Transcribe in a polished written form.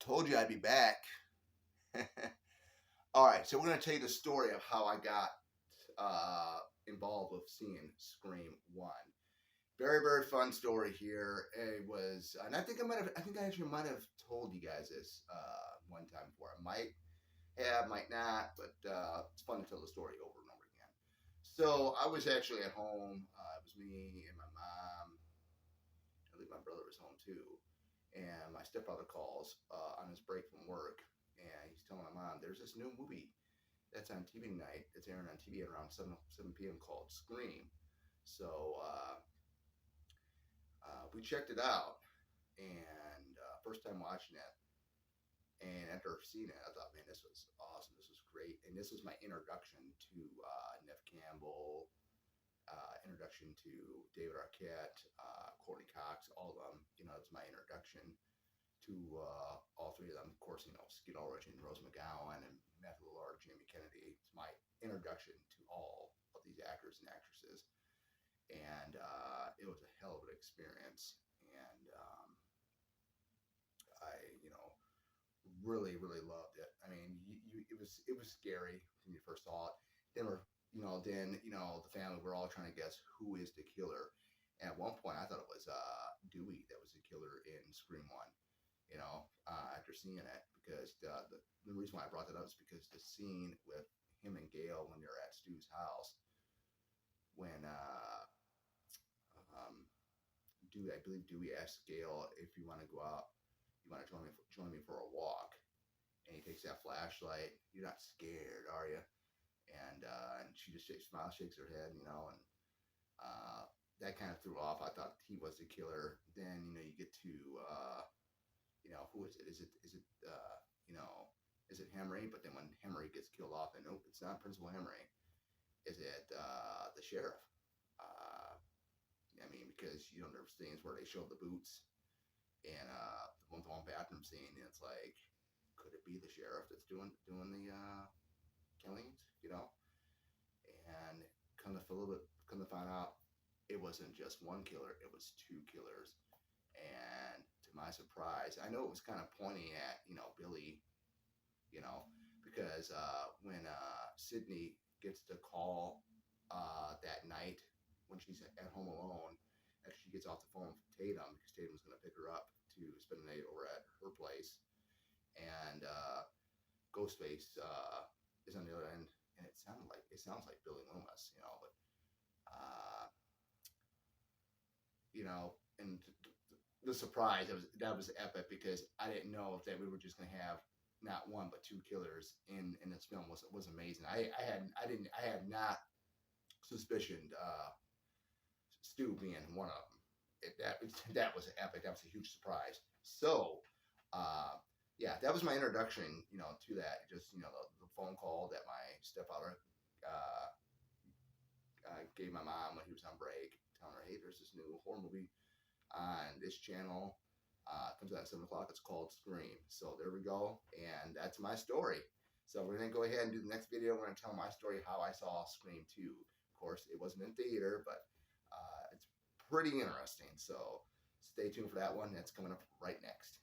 Told you I'd be back. All right, so we're going to tell you the story of how I got involved with seeing Scream 1. Very, very fun story here. It was, and I think I actually might have told you guys this one time before. I might have, might not, but it's fun to tell the story over and over again. So I was actually at home. It was me and my mom. I believe my brother was home too. And my stepfather calls on his break from work, and he's telling my mom, "There's this new movie that's on TV tonight. It's airing on TV at around 7 p.m. called Scream." So we checked it out, and first time watching it, and after seeing it, I thought, "Man, this was awesome. This was great." And this was my introduction to Nev Campbell, introduction to David Arquette, Courtney Cox, all of them. It's my introduction to all three of them. Of course, Skeet Ulrich and Rose McGowan and Matthew Lillard, Jamie Kennedy. It's my introduction to all of these actors and actresses, and it was a hell of an experience. And I, really, really loved it. I mean, it was scary when you first saw it. Then the family were all trying to guess who is the killer. And at one point, I thought it was Dewey that was the killer in Scream One. After seeing it, because the reason why I brought that up is because the scene with him and Gail when they're at Stu's house, when I believe Dewey asked Gail, "If you want to go out, you want to join me for a walk," and he takes that flashlight. "You're not scared, are you?" And she just smiles, shakes her head, and that kind of threw off. I thought he was the killer. Then you get to who is it? Is it Henry? But then when Henry gets killed off, and nope, it's not Principal Henry. Is it the sheriff? Because there's scenes where they show the boots and the one bathroom scene, and it's like, could it be the sheriff that's doing the killings? And come to find out, it wasn't just one killer; it was two killers. And to my surprise, I know it was kind of pointing at Billy, because when Sydney gets the call that night when she's at home alone, after she gets off the phone with Tatum, because Tatum's going to pick her up to spend the night over at her place, and Ghostface is on the other end, and it sounds like Billy Loomis, but and the surprise that was epic, because I didn't know that we were just going to have not one but two killers in this film. Was amazing. I had not suspicioned Stu being one of them. That was epic. That was a huge surprise. So yeah, that was my introduction to that. Just the phone call that my stepfather gave my mom when he was on break, telling her, "Hey, there's this new horror movie on this channel. Comes out at 7 o'clock. It's called Scream." So there we go. And that's my story. So we're going to go ahead and do the next video. We're going to tell my story how I saw Scream 2. Of course, it wasn't in theater, but it's pretty interesting. So stay tuned for that one. That's coming up right next.